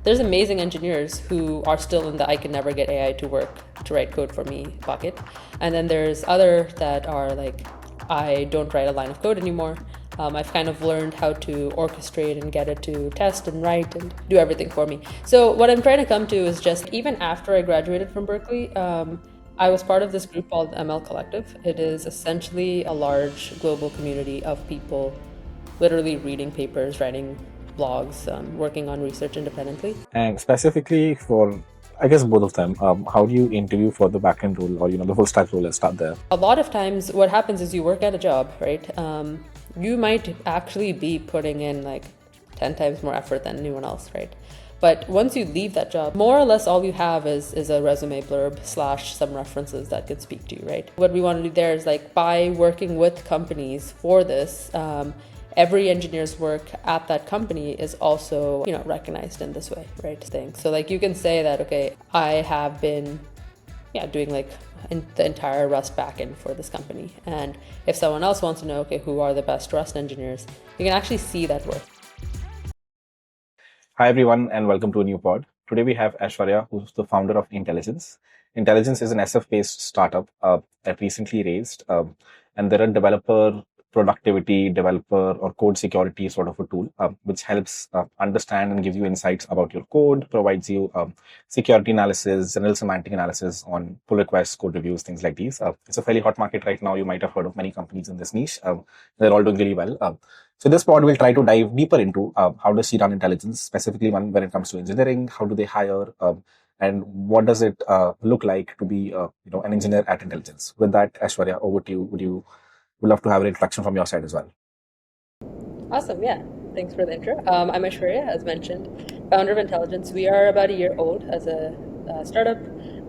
there's amazing engineers who are still in the I can never get AI to work to write code for me bucket. And then there's other that are like, I don't write a line of code anymore. I've kind of learned how to orchestrate and get it to test and write and do everything for me. So what I'm trying to come to is just even after I graduated from Berkeley, I was part of this group called ML Collective. It is essentially a large global community of people literally reading papers, writing blogs, working on research independently. And specifically for, I guess, both of them, how do you interview for the backend role or the full stack role? Let's start there. A lot of times, what happens is you work at a job, right? You might actually be putting in like 10 times more effort than anyone else, right? But once you leave that job, more or less all you have is a resume blurb / some references that could speak to you, right? What we want to do there is like by working with companies for this, every engineer's work at that company is also, recognized in this way, right? So like you can say that, okay, I have been doing like the entire Rust backend for this company. And if someone else wants to know, okay, who are the best Rust engineers, you can actually see that work. Hi, everyone, and welcome to a new pod. Today we have Aiswarya, who's the founder of Intelligence. Intelligence is an SF-based startup that recently raised, and they're a developer productivity, developer or code security sort of a tool, which helps understand and gives you insights about your code, provides you security analysis, general semantic analysis on pull requests, code reviews, things like these. It's a fairly hot market right now. You might have heard of many companies in this niche. They're all doing really well. So this pod will try to dive deeper into how does she run Intelligence, specifically when it comes to engineering, how do they hire, and what does it look like to be an engineer at Intelligence. With that, Aishwarya, over to you. Would love to have an introduction from your side as well. Awesome, yeah. Thanks for the intro. I'm Aiswarya, as mentioned, founder of Intelligence. We are about a year old as a startup,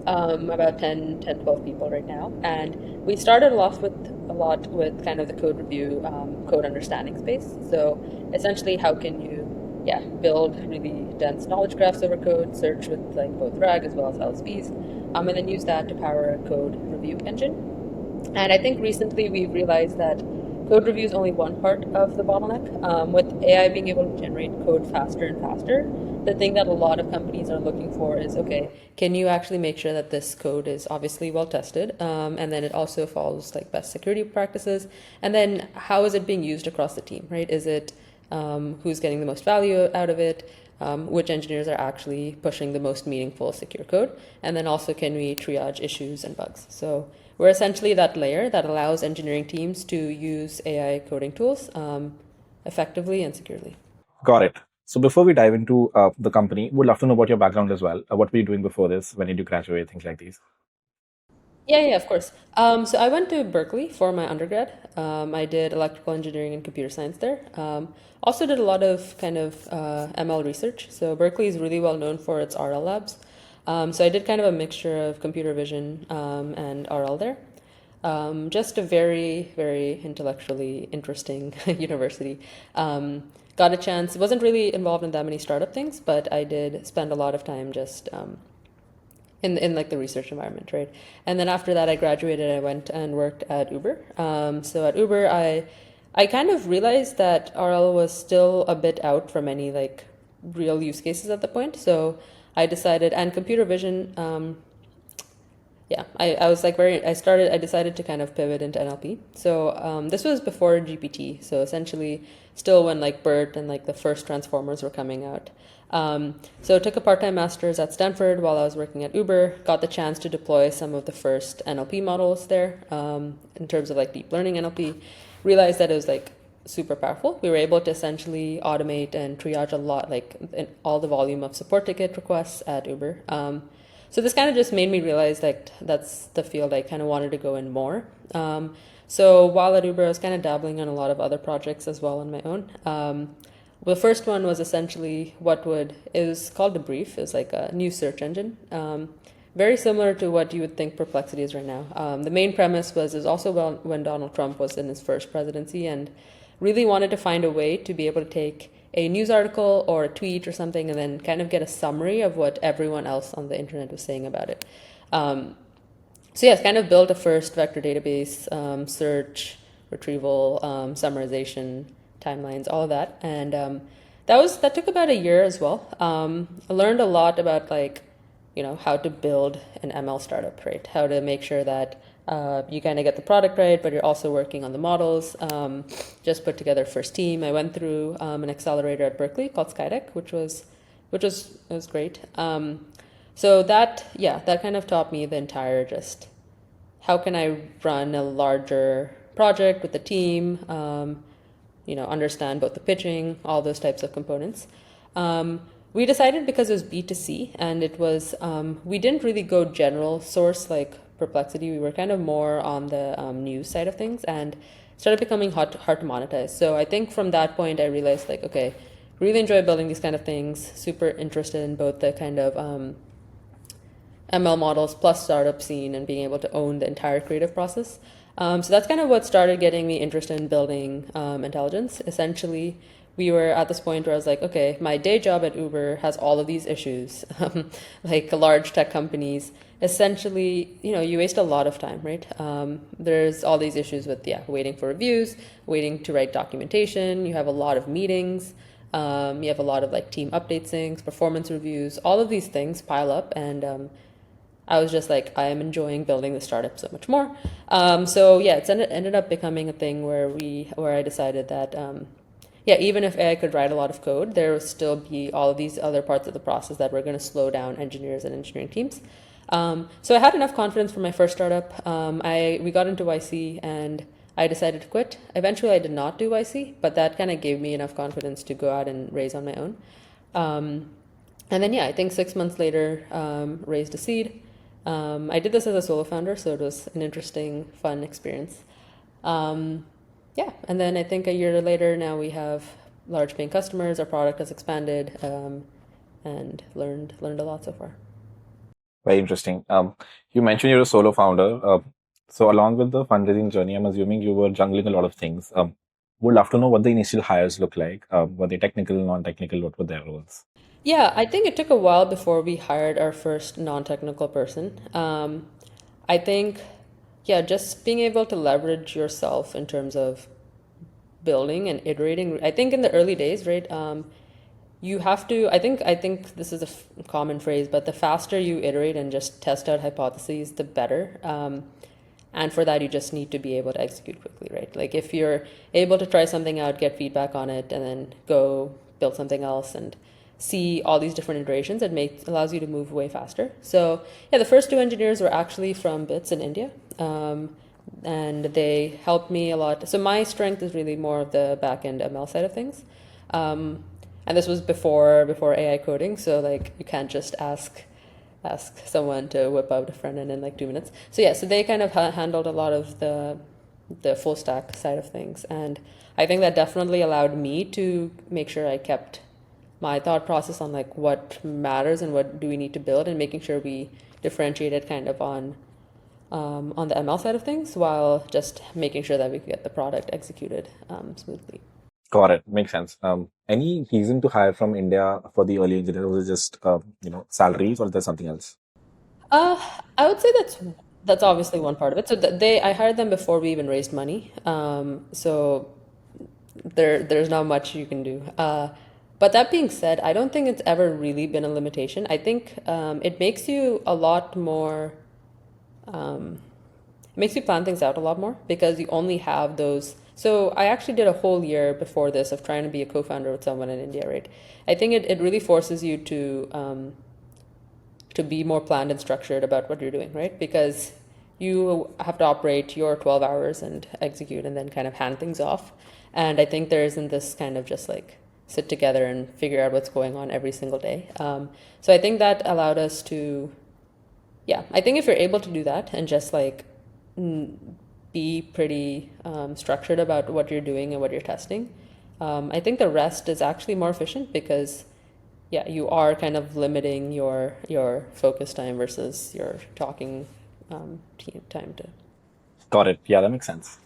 about 12 people right now. And we started off with kind of the code review, code understanding space. So essentially, how can you build really dense knowledge graphs over code, search with like both RAG as well as LSVs, and then use that to power a code review engine. And I think recently we've realized that code review is only one part of the bottleneck. With AI being able to generate code faster and faster, the thing that a lot of companies are looking for is, okay, can you actually make sure that this code is obviously well tested, and then it also follows like best security practices, and then how is it being used across the team, right? Is it who's getting the most value out of it? Which engineers are actually pushing the most meaningful secure code? And then also, can we triage issues and bugs? So we're essentially that layer that allows engineering teams to use AI coding tools effectively and securely. Got it. So before we dive into the company, would love to know about your background as well. What were you doing before this? When did you graduate? Things like these. Yeah, of course. So I went to Berkeley for my undergrad. I did electrical engineering and computer science there. Also did a lot of kind of ML research. So Berkeley is really well known for its RL labs. So I did kind of a mixture of computer vision and RL there. Just a very, very intellectually interesting university. Got a chance. Wasn't really involved in that many startup things, but I did spend a lot of time just in like the research environment, right? And then after that, I graduated. I went and worked at Uber. So at Uber, I kind of realized that RL was still a bit out from any like real use cases at the point. So I decided, and computer vision, I decided to kind of pivot into NLP. So this was before GPT. So essentially still when like BERT and like the first transformers were coming out. So took a part-time master's at Stanford while I was working at Uber, got the chance to deploy some of the first NLP models there in terms of like deep learning NLP, realized that it was like super powerful. We were able to essentially automate and triage a lot, like all the volume of support ticket requests at Uber. So this kind of just made me realize like that's the field I kind of wanted to go in more. So while at Uber, I was kind of dabbling on a lot of other projects as well on my own. The first one was essentially it was called Debrief. It was like a new search engine. Very similar to what you would think Perplexity is right now. The main premise was also when Donald Trump was in his first presidency and really wanted to find a way to be able to take a news article or a tweet or something and then kind of get a summary of what everyone else on the internet was saying about it. Kind of built a first vector database, search, retrieval, summarization, timelines, all of that. And That took about a year as well. I learned a lot about like, how to build an ML startup, right? How to make sure that you kind of get the product right, but you're also working on the models. Just put together first team. I went through an accelerator at Berkeley called Skydeck, which was great. So that kind of taught me the entire just how can I run a larger project with the team, understand both the pitching, all those types of components. We decided because it was B2C and we didn't really go general source like Perplexity. We were kind of more on the news side of things and started becoming hard to monetize. So I think from that point, I realized like, okay, really enjoy building these kind of things, super interested in both the kind of ML models plus startup scene and being able to own the entire creative process. So that's kind of what started getting me interested in building intelligence. Essentially, we were at this point where I was like, okay, my day job at Uber has all of these issues, like large tech companies. Essentially, you waste a lot of time, right? There's all these issues with, waiting for reviews, waiting to write documentation. You have a lot of meetings. You have a lot of like team updates, things, performance reviews. All of these things pile up, and I was just like, I am enjoying building the startup so much more. So yeah, it's ended up becoming a thing where I decided that even if AI could write a lot of code, there will still be all of these other parts of the process that were going to slow down engineers and engineering teams. So I had enough confidence for my first startup. We got into YC and I decided to quit. Eventually, I did not do YC, but that kind of gave me enough confidence to go out and raise on my own. And then, I think 6 months later, raised a seed. I did this as a solo founder, so it was an interesting, fun experience. And then I think a year later, now we have large paying customers. Our product has expanded, and learned a lot so far. Very interesting. You mentioned you're a solo founder. So along with the fundraising journey, I'm assuming you were juggling a lot of things. Would love to know what the initial hires look like. Were they technical, non-technical? What were their roles? Yeah, I think it took a while before we hired our first non-technical person. I think, just being able to leverage yourself in terms of building and iterating. I think in the early days, right, you have to. I think this is a common phrase, but the faster you iterate and just test out hypotheses, the better. And for that, you just need to be able to execute quickly, right? Like if you're able to try something out, get feedback on it, and then go build something else and see all these different iterations, allows you to move way faster. So the first two engineers were actually from Bits in India, and they helped me a lot. So my strength is really more of the backend ML side of things, and this was before AI coding. So like you can't just ask someone to whip out a front end in like 2 minutes. So they kind of handled a lot of the full stack side of things, and I think that definitely allowed me to make sure I kept my thought process on like what matters and what do we need to build, and making sure we differentiated kind of on the ML side of things while just making sure that we could get the product executed smoothly. Got it. Makes sense. Any reason to hire from India for the early engineers? Was it just salaries, or is there something else? I would say that's obviously one part of it. So I hired them before we even raised money. So there's not much you can do. But that being said, I don't think it's ever really been a limitation. I think it makes you a lot more. It makes you plan things out a lot more because you only have those. So I actually did a whole year before this of trying to be a co-founder with someone in India, right? I think it really forces you to be more planned and structured about what you're doing, right? Because you have to operate your 12 hours and execute and then kind of hand things off. And I think there isn't this kind of just like sit together and figure out what's going on every single day. So I think that allowed us to, I think if you're able to do that and just like be pretty structured about what you're doing and what you're testing, I think the rest is actually more efficient because you are kind of limiting your focus time versus your talking team time to. Got it. Yeah, that makes sense.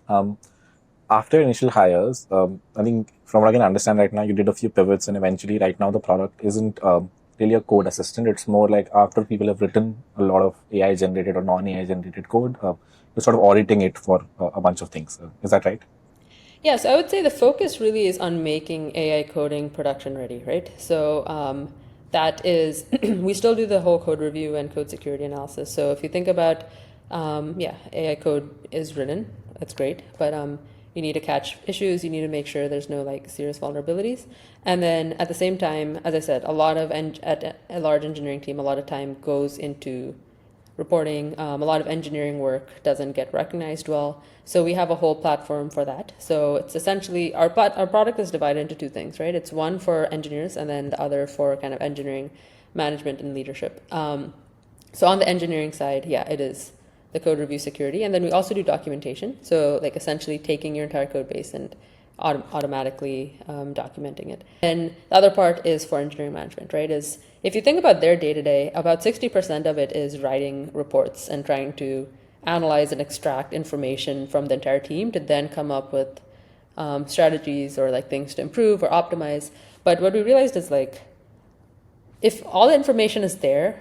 After initial hires, I think from what I can understand right now, you did a few pivots, and eventually, right now, the product isn't really a code assistant. It's more like after people have written a lot of AI generated or non AI generated code, you're sort of auditing it for a bunch of things. Is that right? Yeah, so I would say the focus really is on making AI coding production ready, right? So that is, we still do the whole code review and code security analysis. So if you think about, yeah, AI code is written, that's great, but you need to catch issues, you need to make sure there's no like serious vulnerabilities. And then at the same time, as I said, at a large engineering team, a lot of time goes into reporting. A lot of engineering work doesn't get recognized well. So we have a whole platform for that. So it's essentially our product is divided into two things, right? It's one for engineers and then the other for kind of engineering management and leadership. So on the engineering side, yeah, it is the code review security. And then we also do documentation. So like essentially taking your entire code base and automatically documenting it. And the other part is for engineering management, right? Is if you think about their day to day, about 60% of it is writing reports and trying to analyze and extract information from the entire team to then come up with strategies or like things to improve or optimize. But what we realized is like, if all the information is there,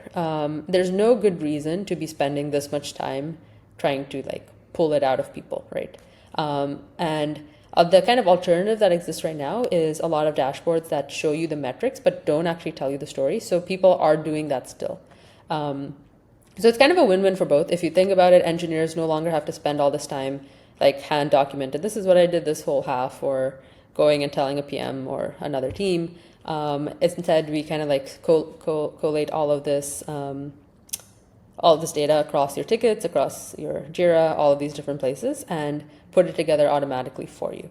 there's no good reason to be spending this much time trying to like pull it out of people, right? And the kind of alternative that exists right now is a lot of dashboards that show you the metrics but don't actually tell you the story. So people are doing that still. So it's kind of a win-win for both. If you think about it, engineers no longer have to spend all this time like hand documented. This is what I did this whole half, or going and telling a PM or another team. Instead, we kind of like collate all of this data across your tickets, across your Jira, all of these different places, and put it together automatically for you.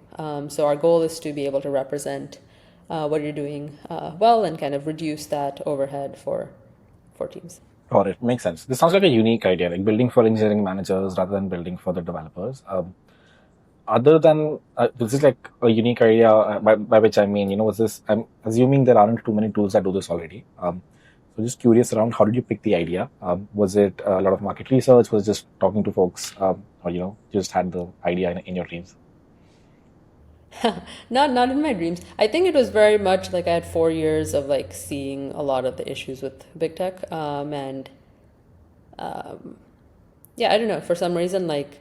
So our goal is to be able to represent what you're doing well and kind of reduce that overhead for teams. Got it. Makes sense. This sounds like a unique idea, like building for engineering managers rather than building for the developers. Other than this is like a unique idea, by which I mean, was this? I'm assuming there aren't too many tools that do this already. So just curious around, how did you pick the idea? Was it a lot of market research? Was it just talking to folks, or just had the idea in your dreams? Not in my dreams. I think it was very much like I had 4 years of like seeing a lot of the issues with big tech, and yeah, I don't know. For some reason, like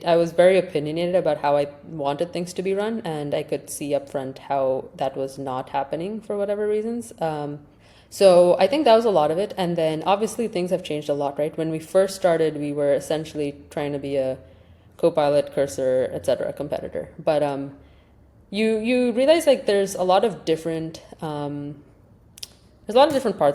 I was very opinionated about how I wanted things to be run, and I could see upfront how that was not happening for whatever reasons. So I think that was a lot of it. And then obviously things have changed a lot, right? When we first started, we were essentially trying to be a Copilot, Cursor, etc. competitor. But you realize like there's a lot of different parts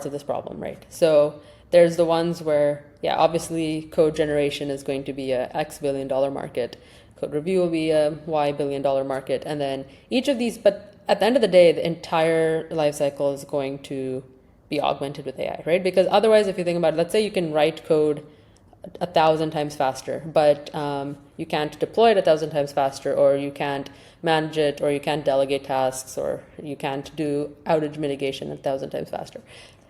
of this problem, right? So there's the ones where, yeah, obviously code generation is going to be a X billion-dollar market. Code review will be a Y billion-dollar market. And then each of these, but at the end of the day, the entire life cycle is going to be augmented with AI, right? Because otherwise, if you think about it, let's say you can write code 1,000 times faster, but you can't deploy it 1,000 times faster, or you can't manage it, or you can't delegate tasks, or you can't do outage mitigation 1,000 times faster.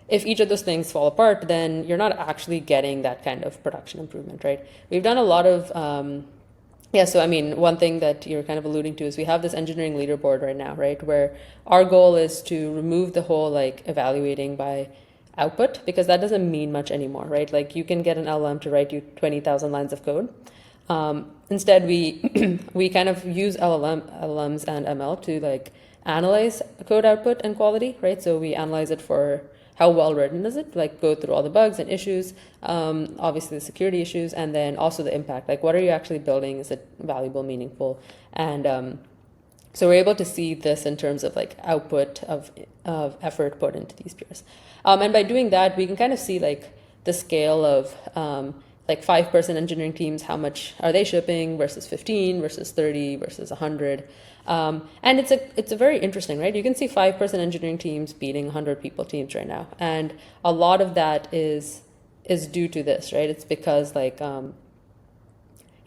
If each of those things fall apart, then you're not actually getting that kind of production improvement, right? We've done a lot of so I mean, one thing that you're kind of alluding to is we have this engineering leaderboard right now, right? Where our goal is to remove the whole like evaluating by output, because that doesn't mean much anymore, right? Like you can get an LLM to write you 20,000 lines of code. Instead, we we kind of use LLMs and ML to like analyze code output and quality, right? So we analyze it for how well written is it, like go through all the bugs and issues, obviously the security issues, and then also the impact, like what are you actually building, is it valuable, meaningful? And so we're able to see this in terms of like output of effort put into these peers. And by doing that, we can kind of see like the scale of like 5-person engineering teams, how much are they shipping versus 15 versus 30 versus 100. And it's a very interesting, right? You can see 5-person engineering teams beating 100-people teams right now. And a lot of that is due to this, right? It's because like,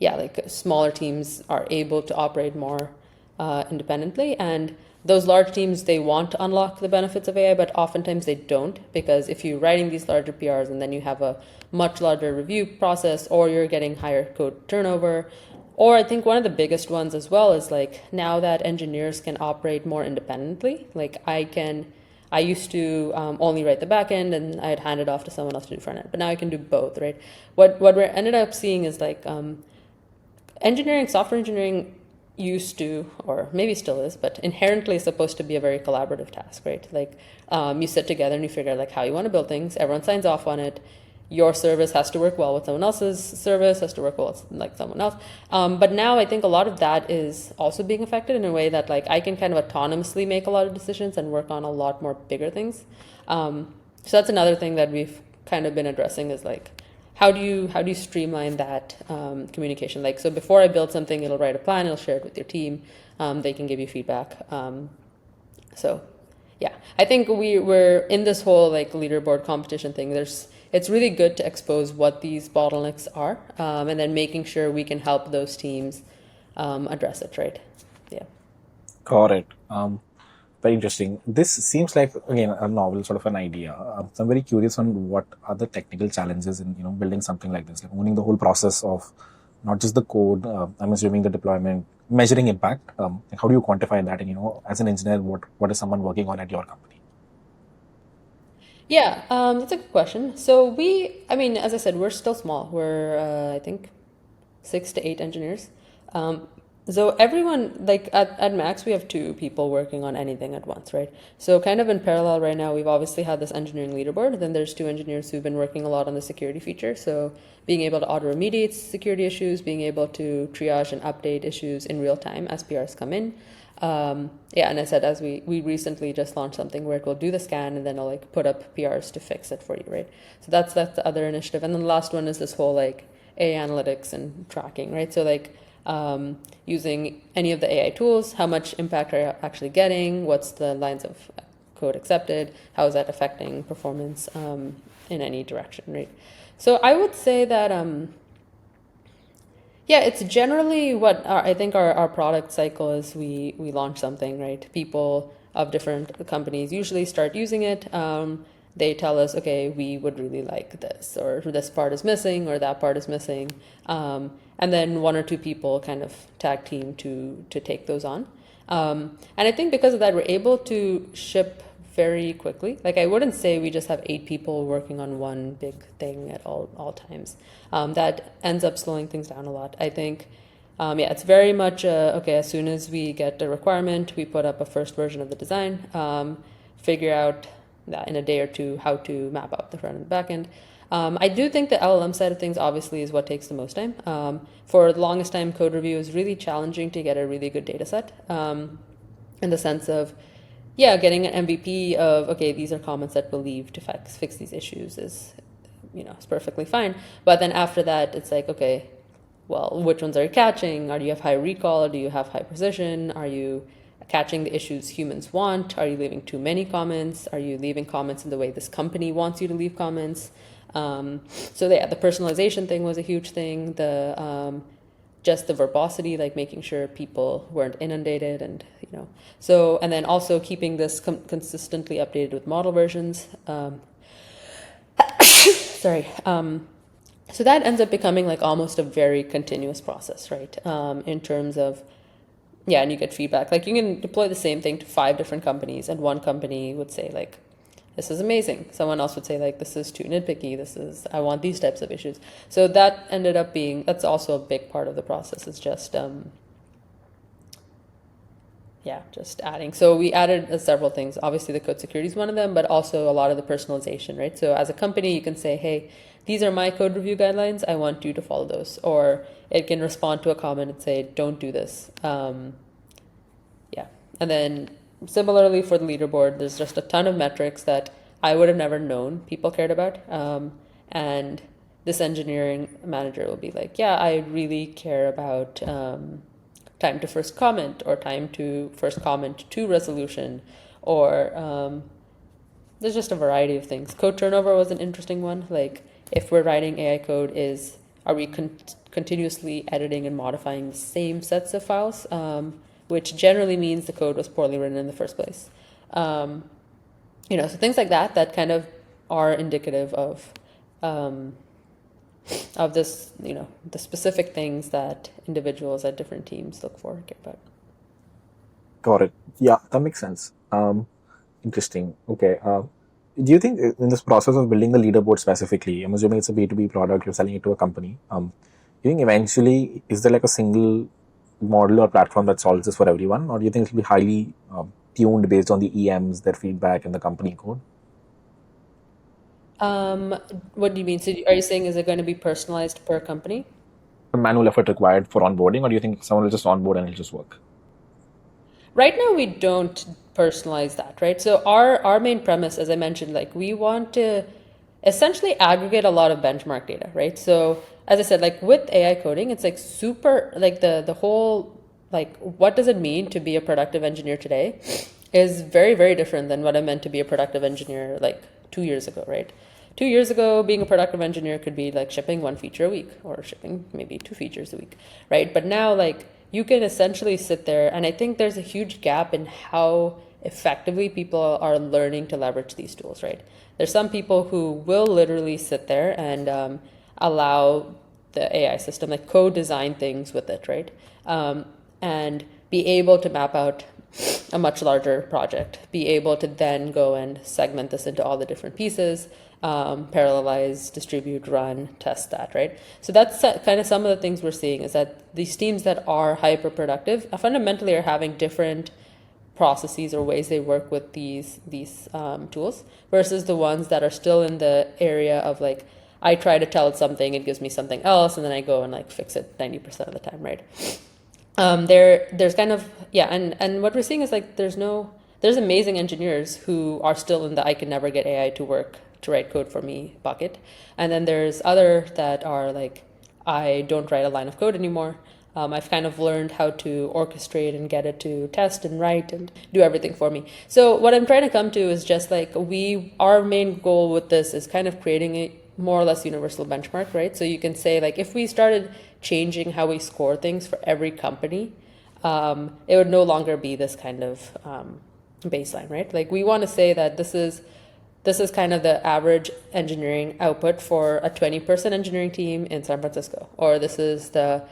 like smaller teams are able to operate more independently, and those large teams, they want to unlock the benefits of AI, but oftentimes they don't, because if you're writing these larger PRs and then you have a much larger review process, or you're getting higher code turnover, or I think one of the biggest ones as well is like now that engineers can operate more independently, like I used to only write the backend and I'd hand it off to someone else to do front end, but now I can do both, right? What we ended up seeing is like software engineering used to, or maybe still is, but inherently supposed to be a very collaborative task, right? Like you sit together and you figure out like how you want to build things. Everyone signs off on it. Your service has to work well with someone else's service, has to work well with like someone else. But now I think a lot of that is also being affected in a way that like I can kind of autonomously make a lot of decisions and work on a lot more bigger things. So that's another thing that we've kind of been addressing is like how do you streamline that communication? Like, so before I build something, it'll write a plan, it'll share it with your team. They can give you feedback. So yeah, I think we're in this whole like leaderboard competition thing. It's really good to expose what these bottlenecks are, and then making sure we can help those teams address it, right? Yeah. Got it. Very interesting. This seems like again a novel sort of an idea. So I'm very curious on what are the technical challenges in building something like this, like owning the whole process of not just the code. I'm assuming the deployment, measuring impact. Like how do you quantify that? And as an engineer, what is someone working on at your company? Yeah, that's a good question. So I mean, as I said, we're still small. We're, I think, 6 to 8 engineers. So everyone, like at Max, we have 2 people working on anything at once, right? So kind of in parallel right now, we've obviously had this engineering leaderboard. Then there's 2 engineers who've been working a lot on the security feature. So being able to auto remediate security issues, being able to triage and update issues in real time as PRs come in. Yeah, and I said as we recently just launched something where it will do the scan and then it'll like put up PRs to fix it for you, right? So that's the other initiative. And then the last one is this whole like AI analytics and tracking, right? So like using any of the AI tools, how much impact are you actually getting? What's the lines of code accepted? How is that affecting performance in any direction, right? So I would say that yeah, it's generally what I think our product cycle is. We launch something, right? People of different companies usually start using it. They tell us, okay, we would really like this, or this part is missing, or that part is missing. And then 1 or 2 people kind of tag team to take those on. And I think because of that, we're able to ship very quickly. Like I wouldn't say we just have 8 people working on one big thing at all times. That ends up slowing things down a lot. I think, yeah, it's very much okay. As soon as we get a requirement, we put up a first version of the design, figure out that in a day or 2 how to map out the front and the back end. I do think the LLM side of things obviously is what takes the most time. For the longest time, code review is really challenging to get a really good data set in the sense of, yeah, getting an MVP of, okay, these are comments that we'll leave to fix these issues is perfectly fine. But then after that, it's like, okay, well, which ones are you catching? Do you have high recall? Do you have high precision? Are you catching the issues humans want? Are you leaving too many comments? Are you leaving comments in the way this company wants you to leave comments? So yeah, the personalization thing was a huge thing. Just the verbosity, like making sure people weren't inundated, and so, and then also keeping this consistently updated with model versions. Sorry. So that ends up becoming like almost a very continuous process, right? In terms of, yeah, and you get feedback. Like you can deploy the same thing to 5 different companies, and one company would say like, this is amazing. Someone else would say like, this is too nitpicky. I want these types of issues. So that ended up that's also a big part of the process, is just, yeah, just adding. So we added several things. Obviously the code security is one of them, but also a lot of the personalization, right? So as a company, you can say, hey, these are my code review guidelines. I want you to follow those. Or it can respond to a comment and say, don't do this. Yeah. And then similarly for the leaderboard, there's just a ton of metrics that I would have never known people cared about. And this engineering manager will be like, yeah, I really care about time to first comment, or time to first comment to resolution, or there's just a variety of things. Code turnover was an interesting one. Like if we're writing AI code, are we continuously editing and modifying the same sets of files? Which generally means the code was poorly written in the first place. So things like that kind of are indicative of this, the specific things that individuals at different teams look for, care about. Got it. Yeah, that makes sense. Interesting. Okay. Do you think in this process of building the leaderboard specifically, I'm assuming it's a B2B product, you're selling it to a company. You think eventually, is there like a single model or platform that solves this for everyone, or do you think it'll be highly tuned based on the EMs, their feedback, and the company code? What do you mean? So are you saying is it going to be personalized per company? The manual effort required for onboarding, or do you think someone will just onboard and it'll just work? Right now, we don't personalize that, right? So our main premise, as I mentioned, like we want to essentially aggregate a lot of benchmark data, right? So as I said, like with AI coding, it's like super like the whole like what does it mean to be a productive engineer today is very, very different than what I meant to be a productive engineer like 2 years ago, right? 2 years ago, being a productive engineer could be like shipping one feature a week or shipping maybe two features a week, right? But now, like, you can essentially sit there, and I think there's a huge gap in how effectively people are learning to leverage these tools, right? There's some people who will literally sit there and allow the AI system, like co-design things with it, right? And be able to map out a much larger project, be able to then go and segment this into all the different pieces, parallelize, distribute, run, test that, right? So that's kind of some of the things we're seeing is that these teams that are hyper productive fundamentally are having different processes or ways they work with these tools versus the ones that are still in the area of like I try to tell it something, it gives me something else, and then I go and like fix it 90% of the time, right? There's kind of yeah, and what we're seeing is like there's amazing engineers who are still in the I can never get AI to work to write code for me bucket, and then there's other that are like I don't write a line of code anymore. I've kind of learned how to orchestrate and get it to test and write and do everything for me. So what I'm trying to come to is just like our main goal with this is kind of creating a more or less universal benchmark, right? So you can say like if we started changing how we score things for every company, it would no longer be this kind of baseline, right? Like we want to say that this is kind of the average engineering output for a 20-person engineering team in San Francisco, or this is the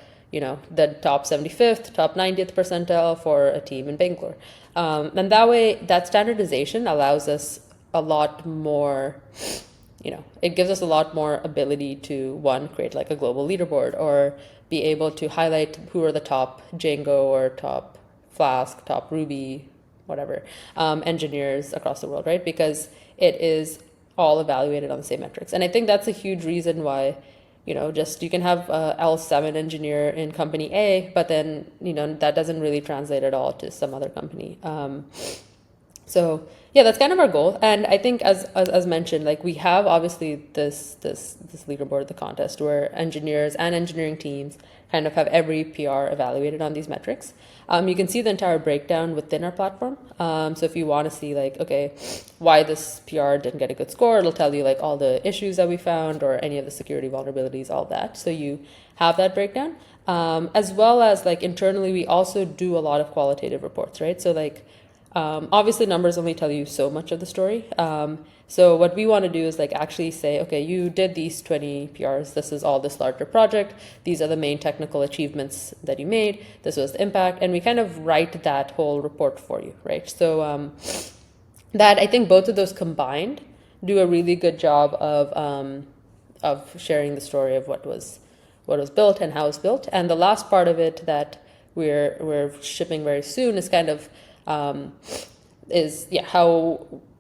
top 75th, top 90th percentile for a team in Bangalore. And that way, that standardization allows us a lot more, it gives us a lot more ability to, one, create like a global leaderboard or be able to highlight who are the top Django or top Flask, top Ruby, whatever, engineers across the world, right? Because it is all evaluated on the same metrics. And I think that's a huge reason why just you can have a L7 engineer in company A, but then, that doesn't really translate at all to some other company. So yeah, that's kind of our goal. And I think as mentioned, like we have obviously this leaderboard, the contest where engineers and engineering teams kind of have every PR evaluated on these metrics. You can see the entire breakdown within our platform. So if you want to see like, okay, why this PR didn't get a good score, it'll tell you like all the issues that we found or any of the security vulnerabilities, all that. So you have that breakdown. As well as like internally, we also do a lot of qualitative reports, right? So like, obviously numbers only tell you so much of the story. So what we want to do is like actually say, okay, you did these 20 PRs. This is all this larger project. These are the main technical achievements that you made. This was the impact. And we kind of write that whole report for you, right? So that I think both of those combined do a really good job of sharing the story of what was built and how it was built. And the last part of it that we're shipping very soon is kind of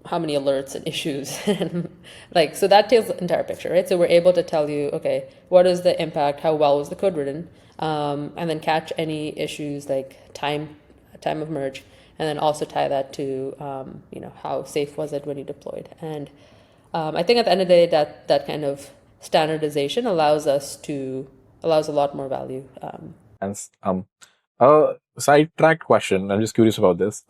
how many alerts and issues and like so that tells the entire picture, right? So we're able to tell you, okay, what is the impact, how well was the code written, and then catch any issues like time of merge, and then also tie that to how safe was it when you deployed. And I think at the end of the day that kind of standardization allows a lot more value. And a sidetracked question. I'm just curious about this.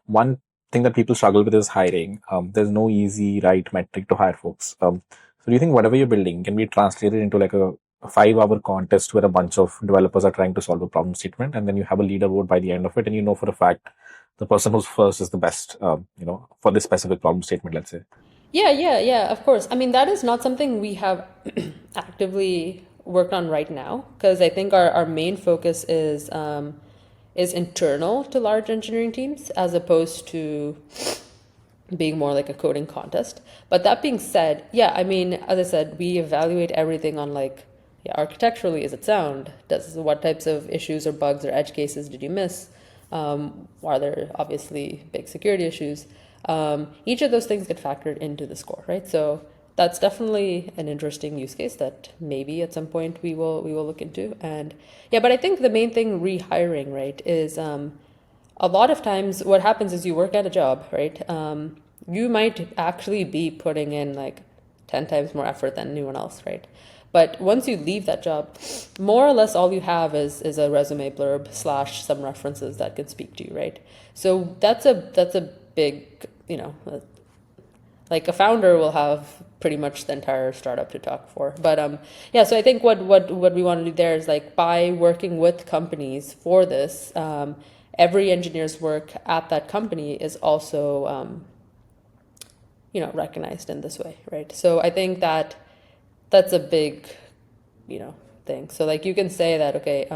One thing that people struggle with is hiring. There's no easy right metric to hire folks. So do you think whatever you're building can be translated into like a 5-hour contest where a bunch of developers are trying to solve a problem statement, and then you have a leaderboard by the end of it, and you know for a fact the person who's first is the best, for this specific problem statement, let's say. Yeah, of course. I mean, that is not something we have actively worked on right now because I think our main focus is internal to large engineering teams as opposed to being more like a coding contest. But that being said, yeah, I mean, as I said, we evaluate everything on like, yeah, architecturally, is it sound? What types of issues or bugs or edge cases did you miss? Are there obviously big security issues? Each of those things get factored into the score, right? So that's definitely an interesting use case that maybe at some point we will look into. And yeah, but I think the main thing rehiring, right, is a lot of times what happens is you work at a job, right? You might actually be putting in like 10 times more effort than anyone else, right? But once you leave that job, more or less all you have is a resume blurb slash some references that can speak to you, right? So that's a big, like a founder will have pretty much the entire startup to talk for. But yeah, so I think what we want to do there is like by working with companies for this, every engineer's work at that company is also recognized in this way, right? So I think that's a big thing. So like you can say that, okay,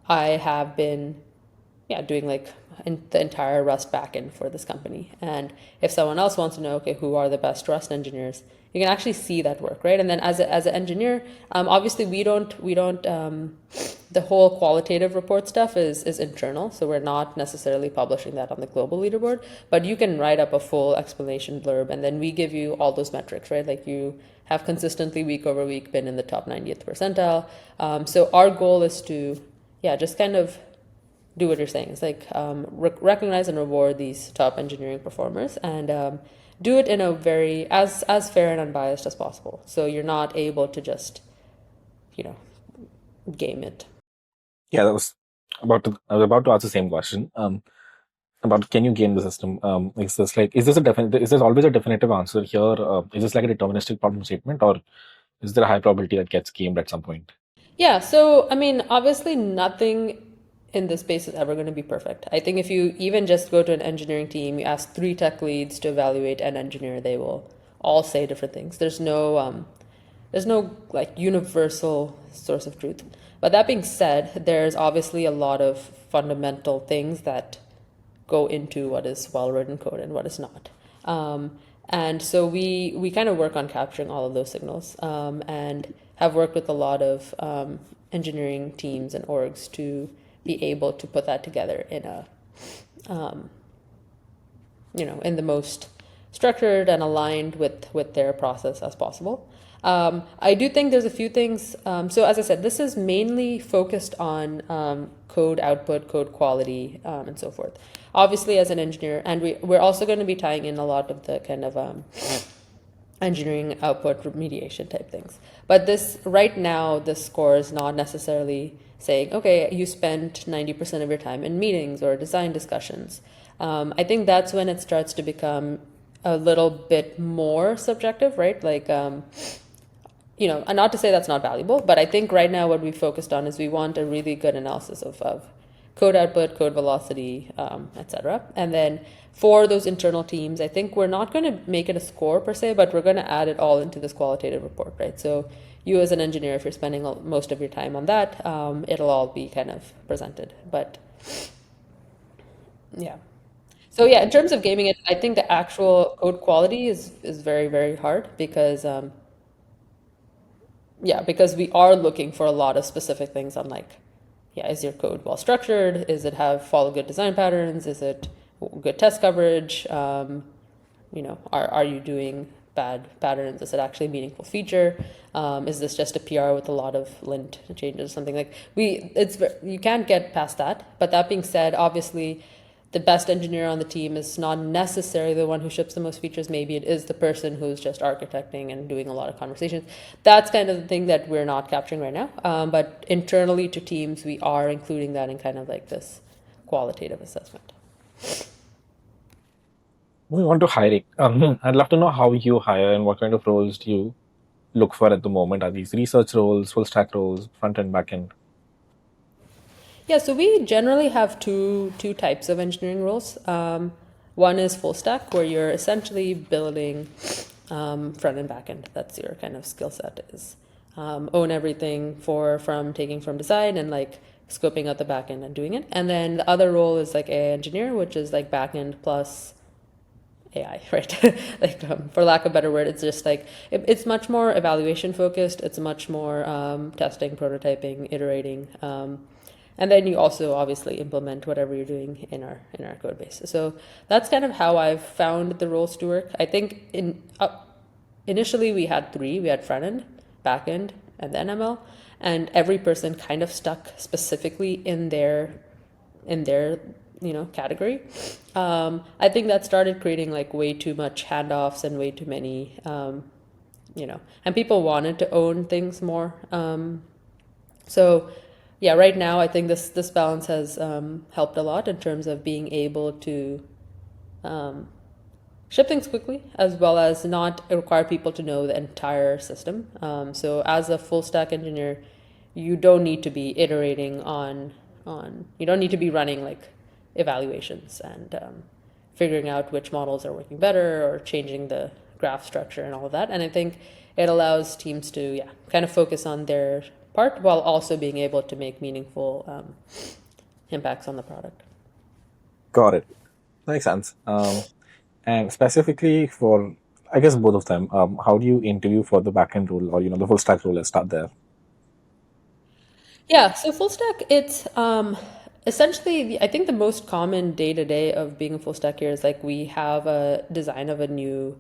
I have been doing like the entire Rust backend for this company. And if someone else wants to know, okay, who are the best Rust engineers, you can actually see that work, right? And then as an engineer, obviously we don't the whole qualitative report stuff is internal, so we're not necessarily publishing that on the global leaderboard. But you can write up a full explanation blurb, and then we give you all those metrics, right? Like you have consistently week over week been in the top 90th percentile. So our goal is to just kind of do what you're saying. It's like recognize and reward these top engineering performers, and do it in a very as fair and unbiased as possible. So you're not able to just game it. Yeah, I was about to ask the same question. About can you game the system? Is this always a definitive answer here? Is this like a deterministic problem statement, or is there a high probability that gets gamed at some point? Yeah, so I mean, obviously nothing in this space is ever going to be perfect. I think if you even just go to an engineering team, you ask 3 tech leads to evaluate an engineer, they will all say different things. There's no like universal source of truth. But that being said, there's obviously a lot of fundamental things that go into what is well-written code and what is not. And so we kind of work on capturing all of those signals, and have worked with a lot of engineering teams and orgs to be able to put that together in a, in the most structured and aligned with their process as possible. I do think there's a few things. So as I said, this is mainly focused on code output, code quality, and so forth. Obviously, as an engineer, and we're also going to be tying in a lot of the kind of engineering output remediation type things. But right now, this score is not necessarily saying, okay, you spent 90% of your time in meetings or design discussions. I think that's when it starts to become a little bit more subjective, right? Like, and not to say that's not valuable, but I think right now what we focused on is we want a really good analysis of code output, code velocity, etc. And then for those internal teams, I think we're not going to make it a score per se, but we're going to add it all into this qualitative report, right? So you as an engineer, if you're spending most of your time on that, it'll all be kind of presented. But yeah. So yeah, in terms of gaming it, I think the actual code quality is very, very hard because because we are looking for a lot of specific things on like, is your code well structured? Is it follow good design patterns? Is it good test coverage? Are you doing bad patterns? Is it actually a meaningful feature? Is this just a PR with a lot of lint changes? Something like you can't get past that. But that being said, obviously, the best engineer on the team is not necessarily the one who ships the most features. Maybe it is the person who's just architecting and doing a lot of conversations. That's kind of the thing that we're not capturing right now. But internally to teams, we are including that in kind of like this qualitative assessment. Moving on to hiring. I'd love to know how you hire and what kind of roles do you look for at the moment. Are these research roles, full stack roles, front end, back end? Yeah, so we generally have two types of engineering roles. One is full stack, where you're essentially building front and back end. That's your kind of skill set is own everything from taking from design and like scoping out the back end and doing it. And then the other role is like AI engineer, which is like back end plus AI, right? Like for lack of a better word, it's just like it's much more evaluation focused. It's much more testing, prototyping, iterating, and then you also obviously implement whatever you're doing in our code base. So that's kind of how I've found the roles to work. I think initially we had three. We had front end, back end, and then ML, and every person kind of stuck specifically in their category. I think that started creating like way too much handoffs and way too many and people wanted to own things more. So yeah, right now I think this balance has helped a lot in terms of being able to ship things quickly, as well as not require people to know the entire system. So as a full stack engineer, you don't need to be iterating on you don't need to be running like evaluations and figuring out which models are working better or changing the graph structure and all of that. And I think it allows teams to kind of focus on their part while also being able to make meaningful impacts on the product. Got it. Makes sense. And specifically for, I guess, both of them, how do you interview for the backend role or, the full stack role? Let's start there. Yeah, so full stack, it's essentially, I think the most common day to day of being a full stack here is like we have a design of a new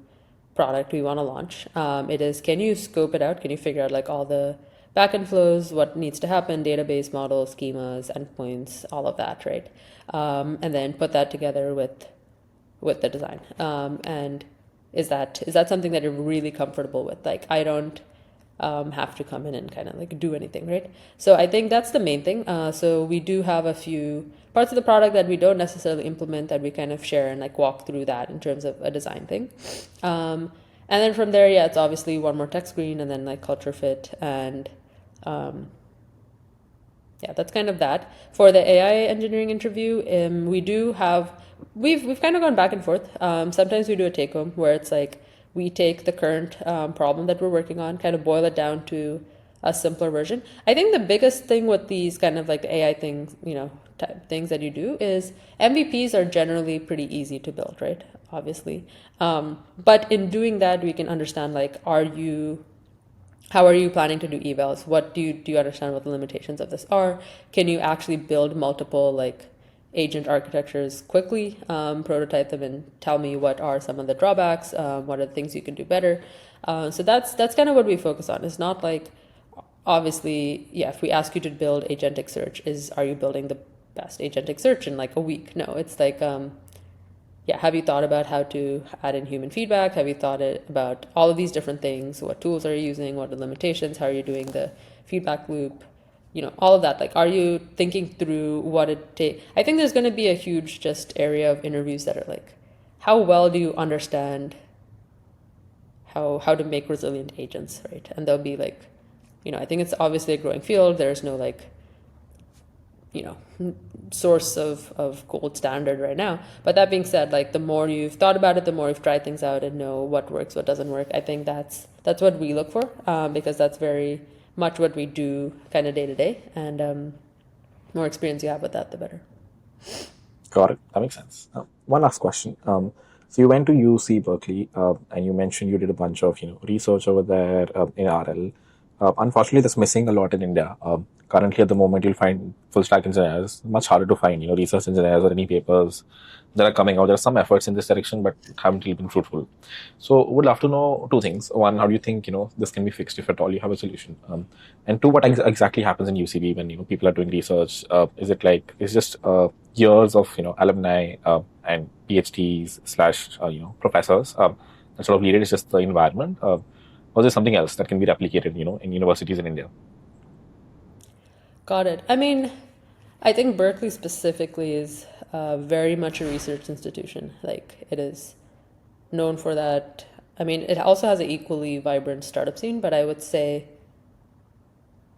product we want to launch. It is, can you scope it out? Can you figure out like all the backend flows, what needs to happen, database models, schemas, endpoints, all of that, right? And then put that together with the design. And is that something that you're really comfortable with? Like I don't have to come in and kind of like do anything, right? So I think that's the main thing. So we do have a few parts of the product that we don't necessarily implement that we kind of share and like walk through that in terms of a design thing. And then from there, it's obviously one more tech screen and then like culture fit and that's kind of that. For the AI engineering interview, we've kind of gone back and forth. Sometimes we do a take home where it's like we take the current problem that we're working on, kind of boil it down to a simpler version. I think the biggest thing with these kind of like the AI things, things that you do is MVPs are generally pretty easy to build, right? Obviously. But in doing that, we can understand like, how are you planning to do evals? What do you understand what the limitations of this are? Can you actually build multiple like agent architectures quickly, prototype them and tell me what are some of the drawbacks, what are the things you can do better? So that's kind of what we focus on. It's not like, obviously, if we ask you to build agentic search, are you building the best agentic search in like a week? No, it's like, have you thought about how to add in human feedback? Have you thought about all of these different things? What tools are you using? What are the limitations? How are you doing the feedback loop? All of that. Like, are you thinking through what it takes? I think there's going to be a huge just area of interviews that are like, how well do you understand how to make resilient agents, right? And they'll be like, I think it's obviously a growing field. There's no like, source of gold standard right now. But that being said, like the more you've thought about it, the more you've tried things out and know what works, what doesn't work. I think that's what we look for, because that's very much what we do kind of day to day, and more experience you have with that, the better. Got it. That makes sense. One last question. So you went to UC Berkeley, and you mentioned you did a bunch of research over there in RL. Unfortunately, that's missing a lot in India. Currently, at the moment, you'll find full stack engineers much harder to find. Research engineers or any papers that are coming out. There are some efforts in this direction, but haven't really been fruitful. So, would love to know two things. One, how do you think this can be fixed if at all you have a solution? And two, what exactly happens in UCB when people are doing research? Is it like it's just years of alumni and PhDs slash professors that sort of lead it? It's just the environment. Or is there something else that can be replicated, in universities in India? Got it. I mean, I think Berkeley specifically is very much a research institution. Like it is known for that. I mean, it also has an equally vibrant startup scene, but I would say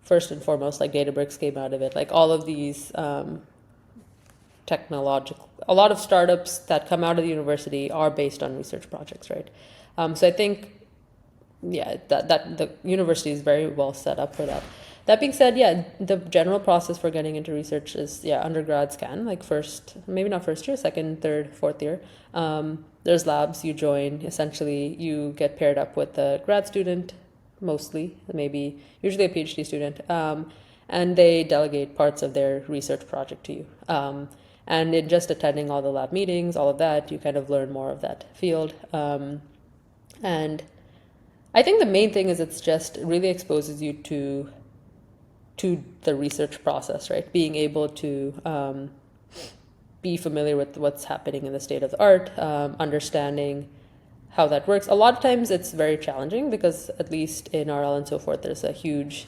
first and foremost, like Databricks came out of it. Like all of these technological, a lot of startups that come out of the university are based on research projects, right? So I think that the university is very well set up for that. That being said, the general process for getting into research is undergrads can like maybe not first year, second, third, fourth year. there's labs you join. Essentially, you get paired up with a grad student, mostly, maybe usually a PhD student, and they delegate parts of their research project to you. And in just attending all the lab meetings, all of that, you kind of learn more of that field. And I think the main thing is it's just really exposes you to the research process, right? Being able to be familiar with what's happening in the state of the art, understanding how that works. A lot of times it's very challenging because at least in RL and so forth, there's a huge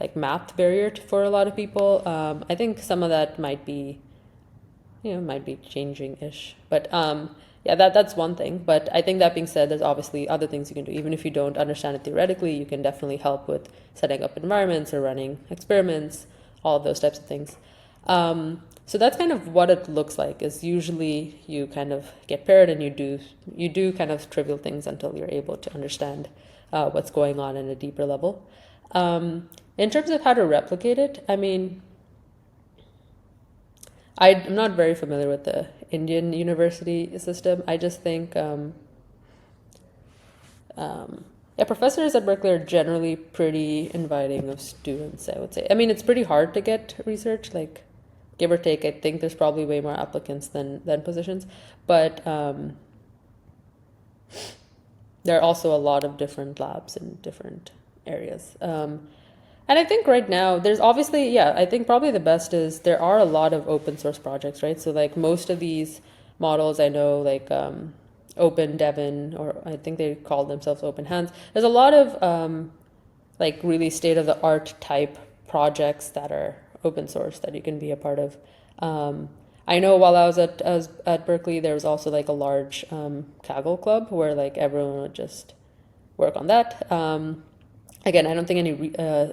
like math barrier for a lot of people. I think some of that might be changing-ish. But yeah, that's one thing. But I think that being said, there's obviously other things you can do. Even if you don't understand it theoretically, you can definitely help with setting up environments or running experiments, all of those types of things. So that's kind of what it looks like, is usually you kind of get paired and you do kind of trivial things until you're able to understand what's going on in a deeper level. In terms of how to replicate it, I mean, I'm not very familiar with the Indian university system. I just think, yeah, professors at Berkeley are generally pretty inviting of students, I would say. I mean, it's pretty hard to get research, like, give or take. I think there's probably way more applicants than positions. But there are also a lot of different labs in different areas. And I think right now there's obviously, yeah, I think probably the best is there are a lot of open source projects, right? So like most of these models I know, like Open Devon, or I think they call themselves Open Hands. There's a lot of like really state of the art type projects that are open source that you can be a part of. I know while I was at Berkeley, there was also like a large Kaggle club where like everyone would just work on that. Again, I don't think any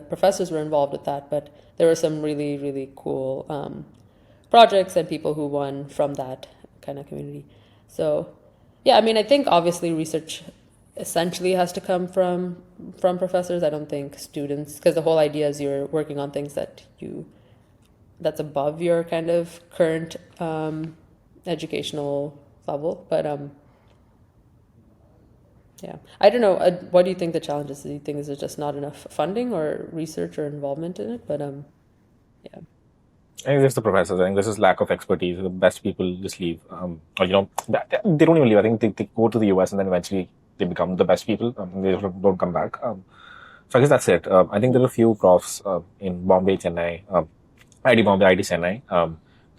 professors were involved with that, but there were some really, really cool projects and people who won from that kind of community. So, yeah, I mean, I think obviously research essentially has to come from professors. I don't think students, because the whole idea is you're working on things that's above your kind of current educational level. But yeah, I don't know. What do you think the challenge is? Do you think is it just not enough funding or research or involvement in it? But yeah. I think it's the professors. I think this is lack of expertise. The best people just leave, or they don't even leave. I think they go to the US and then eventually they become the best people. They don't come back. So I guess that's it. I think there are a few profs in Bombay, Chennai, ID Bombay, ID Chennai,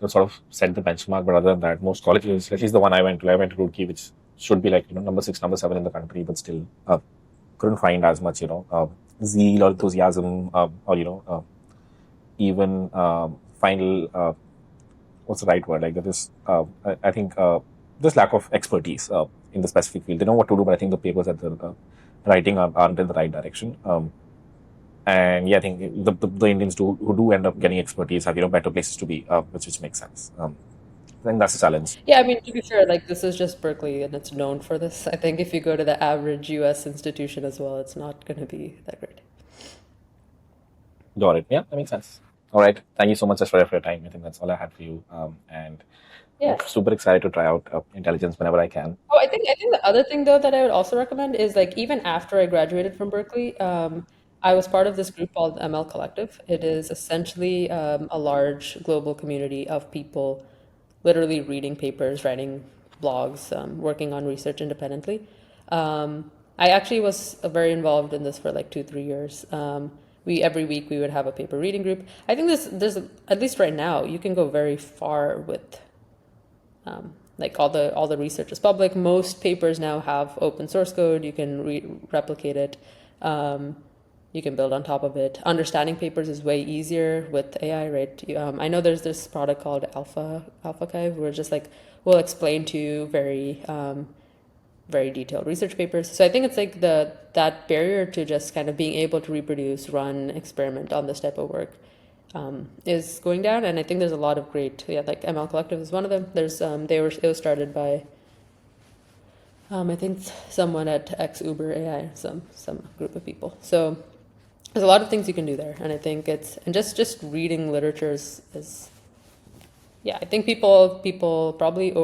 that sort of set the benchmark. But other than that, most colleges, at least the one I went to Roorkee, which should be like number 6, number 7 in the country, but still couldn't find as much zeal or enthusiasm or even final what's the right word, like that is I think this lack of expertise in the specific field. They know what to do, but I think the papers that they're writing aren't in the right direction. And yeah, I think the Indians who do end up getting expertise have better places to be, which makes sense. I think that's a challenge. Yeah, I mean, to be fair, like this is just Berkeley and it's known for this. I think if you go to the average US institution as well, it's not going to be that great. Got it. Yeah, that makes sense. All right. Thank you so much, Aiswarya, for your time. I think that's all I had for you. And Yeah. I'm super excited to try out intelligence whenever I can. Oh, I think the other thing though that I would also recommend is like even after I graduated from Berkeley, I was part of this group called ML Collective. It is essentially a large global community of people literally reading papers, writing blogs, working on research independently. I actually was very involved in this for like 2-3 years. Every week we would have a paper reading group. I think there's at least right now you can go very far with like all the research is public. Most papers now have open source code. You can replicate it. You can build on top of it. Understanding papers is way easier with AI, right? I know there's this product called AlphaKive, where just like we'll explain to you very very detailed research papers. So I think it's like that barrier to just kind of being able to reproduce, run, experiment on this type of work is going down. And I think there's a lot of great, like ML Collective is one of them. There's it was started by I think someone at Uber AI, some group of people. So there's a lot of things you can do there, and I think just reading literature is yeah, I think people probably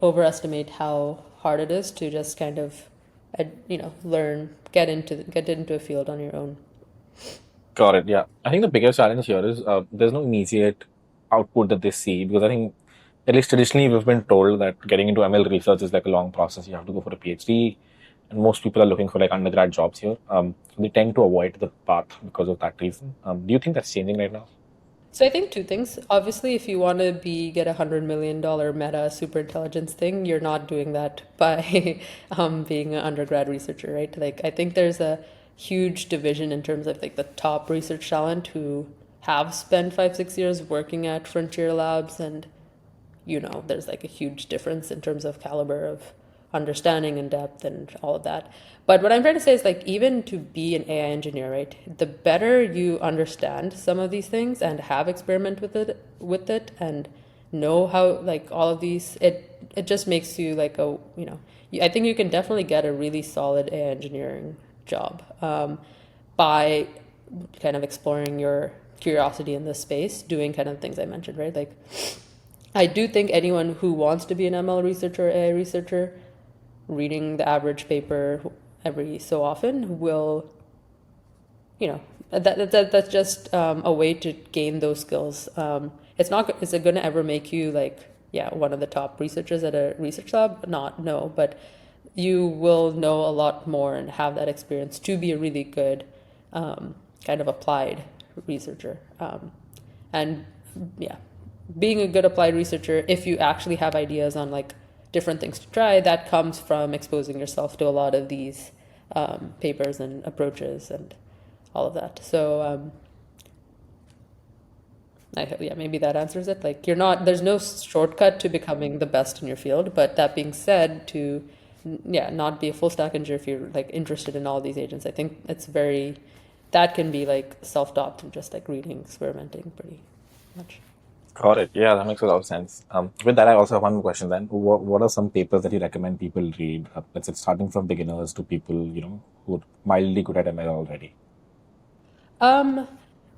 overestimate how hard it is to just kind of, learn, get into a field on your own. Got it. Yeah. I think the biggest challenge here is there's no immediate output that they see because I think, at least traditionally, we've been told that getting into ML research is like a long process. You have to go for a PhD, and most people are looking for like undergrad jobs here. They tend to avoid the path because of that reason. Do you think that's changing right now? So I think two things. Obviously, if you want to get $100 million meta super intelligence thing, you're not doing that by being an undergrad researcher, right? Like I think there's a huge division in terms of like the top research talent who have spent 5, 6 years working at frontier labs, and there's like a huge difference in terms of caliber of understanding and depth and all of that. But what I'm trying to say is like even to be an AI engineer, right? The better you understand some of these things and have experiment with it and know how like all of these, it just makes you like I think you can definitely get a really solid AI engineering job by kind of exploring your curiosity in this space, doing kind of things I mentioned, right? Like I do think anyone who wants to be an ML researcher, AI researcher, reading the average paper every so often will, that's just a way to gain those skills. It's not, is it going to ever make you like, yeah, one of the top researchers at a research lab? Not, no, but you will know a lot more and have that experience to be a really good kind of applied researcher. And yeah, being a good applied researcher, if you actually have ideas on like different things to try, that comes from exposing yourself to a lot of these papers and approaches and all of that. So yeah, maybe that answers it. Like there's no shortcut to becoming the best in your field. But that being said, to not be a full stack engineer if you're like interested in all these agents, I think that can be like self-taught through just like reading, experimenting pretty much. Got it. Yeah, that makes a lot of sense. With that, I also have one more question then. What are some papers that you recommend people read? Let's say starting from beginners to people, who are mildly good at ML already.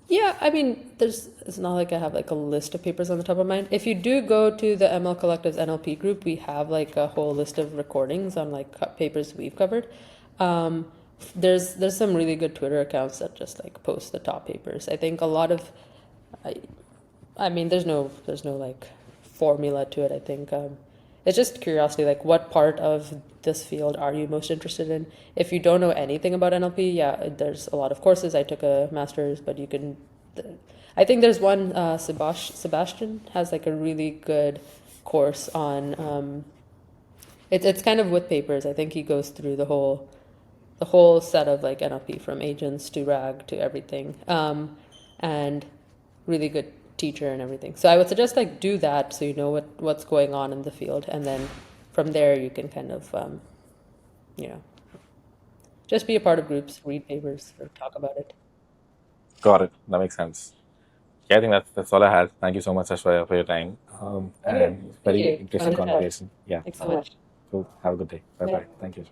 Yeah, I mean, it's not like I have like a list of papers on the top of mind. If you do go to the ML Collective's NLP group, we have like a whole list of recordings on like papers we've covered. There's some really good Twitter accounts that just like post the top papers. I think a lot of, I mean, there's no like formula to it. I think it's just curiosity. Like, what part of this field are you most interested in? If you don't know anything about NLP, yeah, there's a lot of courses. I took a master's, but you can. I think there's one. Sebastian has like a really good course on. It's kind of with papers. I think he goes through the whole set of like NLP from agents to RAG to everything, and really good teacher and everything. So I would suggest like do that so you know what's going on in the field, and then from there you can kind of just be a part of groups, read papers, or talk about it. Got it. That makes sense. Yeah, I think that's all I had. Thank you so much, Aishwarya, for your time. Okay. And Thank very you. interesting Fun to chat. conversation. Yeah. Thanks so much. So have a good day. Bye bye. Bye. Thank you.